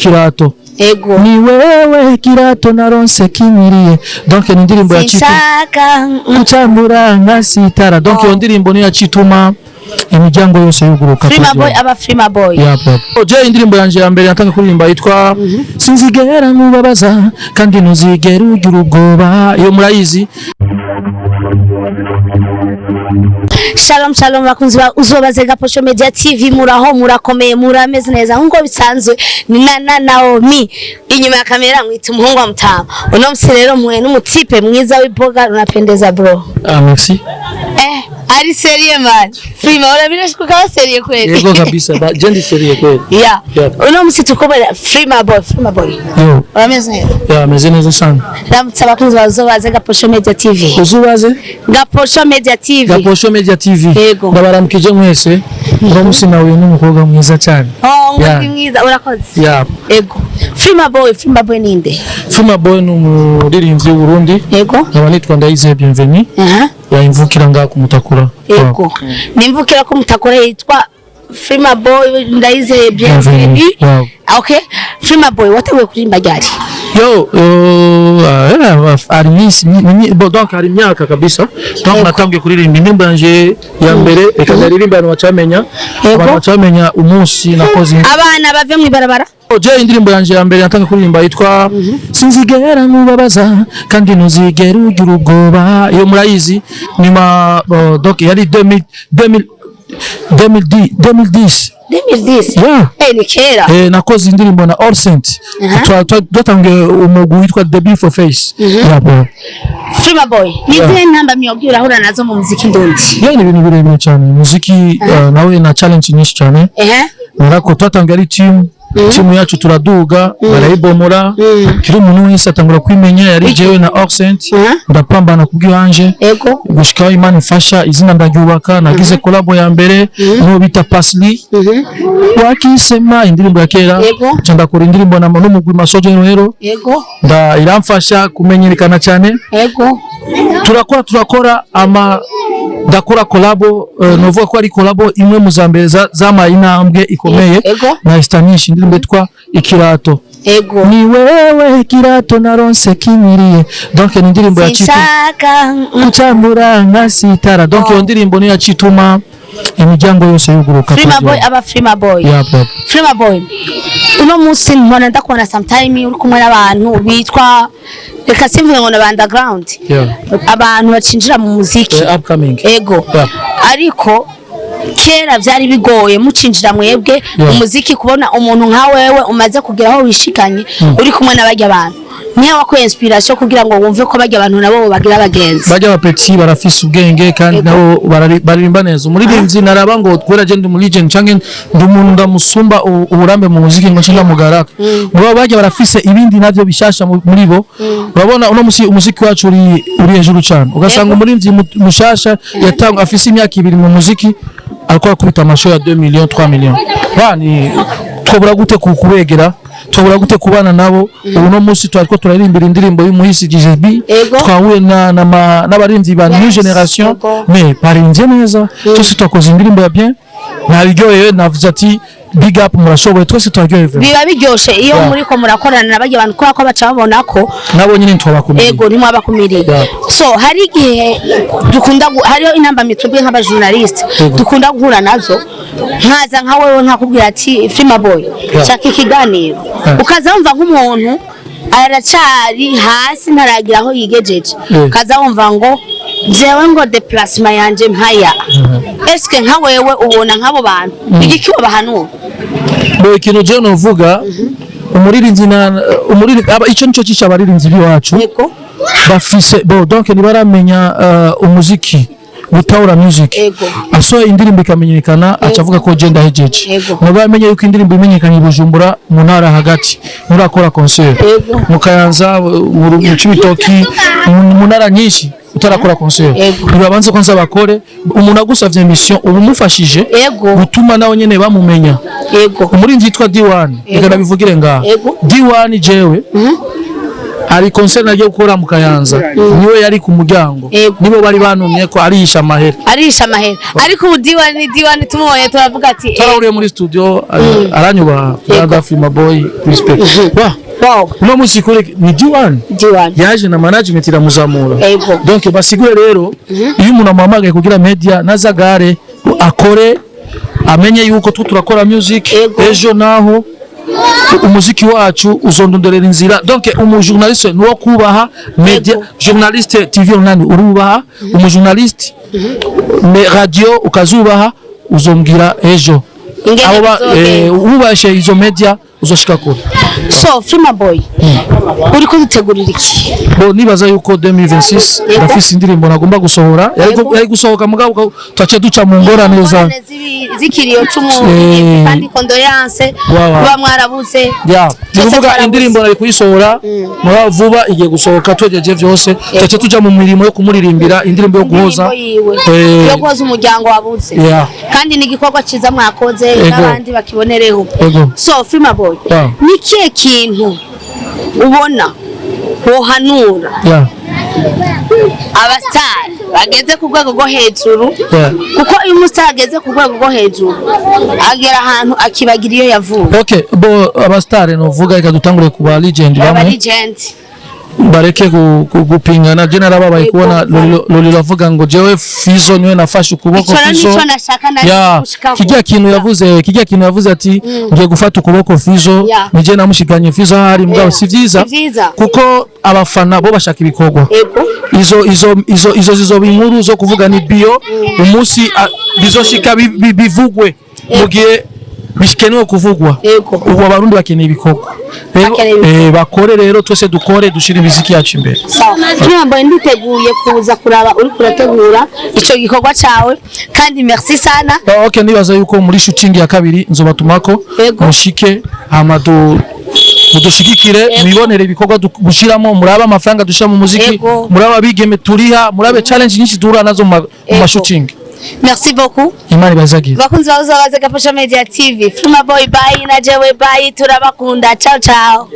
ikirato ego ni wewe kirato naronse kinyiriye donc ni indirimbo ya Chitu kutambura nka sitara donc iyo ndirimbo ni ya Chituma imiryango yose yuguruka Frima Boy aba Frima Boy je indirimbo yanje ya mbere nataka kuririmba yitwa sinzigera nkubabaza kandi ntuzigera ugira ubwoba iyo murayizi. Shalom shalom bakunzi ba Uzobaze Gaposho Media TV muraho murakomeye murameze neza nkuko bisanzwe ni na Naomi inyuma ya kamera mwita umuhungu wa Mutama uno msirero mwe n'umutipe mwiza w'iboga unapendeza bro. Merci. Ari serie man. Frima urabirashika kwa serie kweli. Yego kabisa je ndi serie kweli. Yeah. Uno msitu kubera Frima Boy. Yo. Urameze neza. Yeah, ameze neza sana. Ramutsa bakunzi ba Uzobaze Gaposho Media TV. Uzobaze Gaposho Media TV. Gaposho Media TV. Ndabaramukije mwese. Uramusi nawe n'umukobwa mwiza cyane. Ngoti mwiza urakoze. Yeah. Ego. Frima Boy ninde? Frima Boy n'umuririmbyi w'Uburundi. Ego. Nkaba nitwa Ndayize Bienvenue. Yimvukira ngaha ku Mutakura. Ego. Nimvukira ku Mutakura yitwa Frima Boy Ndayize Bienvenue. Okay. Frima Boy watewe kurimba ryari? Yo, donc ari myaka kabisa. Donc natangiye kuririmba indirimbo yanje ya mbere ikazaririmba abantu bacamenya umunsi nakoze. Abana bave mu ibarabara. Je indirimbo yanje ya mbere natangiye kuririmba yitwa sinzigera nkubabaza kandi ntuzigera ugira ubwoba iyo murayizi nyuma donc yari 2010 yeah. Ni kera nakoze indirimbo na All Saint twatangiye umugwi witwa The Beef for Face. Frima Boy nizihe ntamba miyobwira ahura nazo mu muziki ndundi? Ni ibintu birebire cyane muziki nawe na challenge nyinshi cyane narako twatangiye ari timu yacu turaduga barayibomora kiri umuntu wese atangura kwimenya yari jewe na All Saint ndapambana kubwihanje gushika Imana ifasha izina ndagyubaka nagize collabo ya mbere no bita Pasli wakisema indirimbo ya kera cyanda kora indirimbo na n'umugwi Masoje Rohero nda iramfasha kumenyekana cyane turakora ama ndakora collabo novuga ko ari collabo imwe mu zambere zama inambwe ikomeye na istanishi indirimbo yitwa ikirato ni wewe kirato naronse kinyiriye donc ni indirimbo ya Chitu kutambura nka sitara donc iyo ndirimbo ni ya Chituma imiryango yose yuguruka. Frima Boy aba Frima Boy. Frima Boy uno munsi mbona ndakubona sometime uri kumwe n'abantu bitwa reka simvuge ngo na underground abantu bacinjira mu muziki upcoming ariko kera byari bigoye mucinjira mwebwe umuziki kubona umuntu nka wewe umaze kugira aho wishikanye uri kumwe n'abajya abantu niyo wako inspiration kugira ngo wumve ko bajya abantu nabo bagira abagenzi bajya abapeti barafise ubwenge kandi nabo baririmba neza umuririmbyi naraba ngo twera je ndi mu legend canke ndumuntu ndamusumba uburambe mu muziki ngo nshinda mugaraka ngo bajya barafise ibindi navyo bishasha muri bo urabona uno umuziki wacu uri hejuru cyane ugasanga umuririmbyi mushasha yatanga afise imyaka 2 mu muziki alikuwa kubita amasho ya 2 millions 3 millions bani twobura gute kubegera twobura gute kubana nabo uno munsi twariko turarimbira indirimbo y'umuhisi GJB twahuye n'abarinzi ba new generation mais barinze neza twese twakoze indirimbo ya bien naryoye navuze ati big up murashoboye twese twaryoye biba biryoshe iyo muri ko murakorana n'abajya abantu ko baca babona ko nabo nyine ntwabakumiriye ntimwabakumiriye so hari igihe dukunda hariyo inamba mitubwe nk'aba journalist dukunda guhura nazo nkaza nka wewe nkakubwira ati Frima Boy cyaka ikiganiro ukaza wumva nk'umuntu aracari hasi ntaragira aho yigejeje ukaza wumva ngo jewe ngo déplacement yanje mpaya eske nka wewe ubona nk'abo bantu igikiwa bahanura bo ikintu je novuga umuririnzi aba ico nico cica abaririnzi biwacu bafise bo donc nibaramenya umuziki without music aso indirimbo ikamenyekana acavuga ko genda hejeje nabamenye yuko indirimbo imenyekanye Bujumbura mu ntara hagati murakora concert mukayanza mu Cibitoki mu ntara nyinshi utarakora concert bibabanze kwanza bakore umuntu agusavye mission ubumufashije gutuma nawo nyene bamumenya umurinzi yitwa D1 reka nabivugire ngaha D1 jewe ari concert nagiye gukora mu Kayanza niwe yari ku muryango nibo bari banumye ko arisha amahera ariko ubu diwani tumubonye turavuga ati twarahuriye muri studio aranyubaha brother Frima Boy respect wow no musikore ni diwani yaje na management iramuzamura donc basigure rero iyo umuntu amuhamagaye kugira media nazagare akore amenye yuko turakora music ejo naho umuziki wacu uzondondorera inzira donc umujournaliste no kubaha media journaliste TV online urubaha umujournaliste me radio ukazubaha uzombwira ejo abo ubashe izo media uzoshika kure. So Frima Boy uri ko dutegurira iki? Bo nibaza yuko 2026 rafisi indirimbo nagomba gusohora yari gusohoka mugabo twace duca mu ngorane za zikiriyo cumu kandi condoléance kuba mwarabuze nivuga indirimbo nari kuyisohora muri vuba igiye gusohoka twegeje byose twace tuja mu mirimo yo kumuririmbira indirimbo yo guhoza umuryango wabuze kandi ni gikorwa ciza mwakoze n'abandi bakibonereho. So Frima Boy nikiye kintu ubona wohanura abastari bageze ku rwego rwo hejuru kuko uyu mustari ageze ku rwego rwo hejuru agera ahantu akibagira iyo yavuye. Bo abastari novuga reka dutangure ku ba legend bamwe bareke gupingana je narababaye kubona Lolilo avuga ngo jewe Fizo niwe nafashe ukuboko Fizo kijya kintu yavuze ati ngiye gufata ukuboko Fizo nije namushikanye Fizo hari mugabo si vyiza kuko abafana bo bashaka ibikorwa izo zizoba inkuru zo kuvuga ni bio umunsi bizoshika bivugwe mugiye bishikenewe kuvugwa ubu abarundi bakeneye ibikorwa bakore rero twese dukore dushira imiziki yacu imbere. Frima Boy nditeguye kuza kuraba uri kurategura ico gikorwa cawe kandi merci sana. Nibaza yuko muri shooting ya kabiri nzobatumako mushike hamadu mudushigikire mwibonere ibikorwa gushiramo muraba amafaranga dushira mu muziki muraba bigeme turiha murabe challenge nyinshi duhura nazo mu shooting. Merci beaucoup. Imani bazagira. Bakunzi baza Gafasha Media TV. Frima Boy bye na jewe bye turabakunda. Ciao ciao.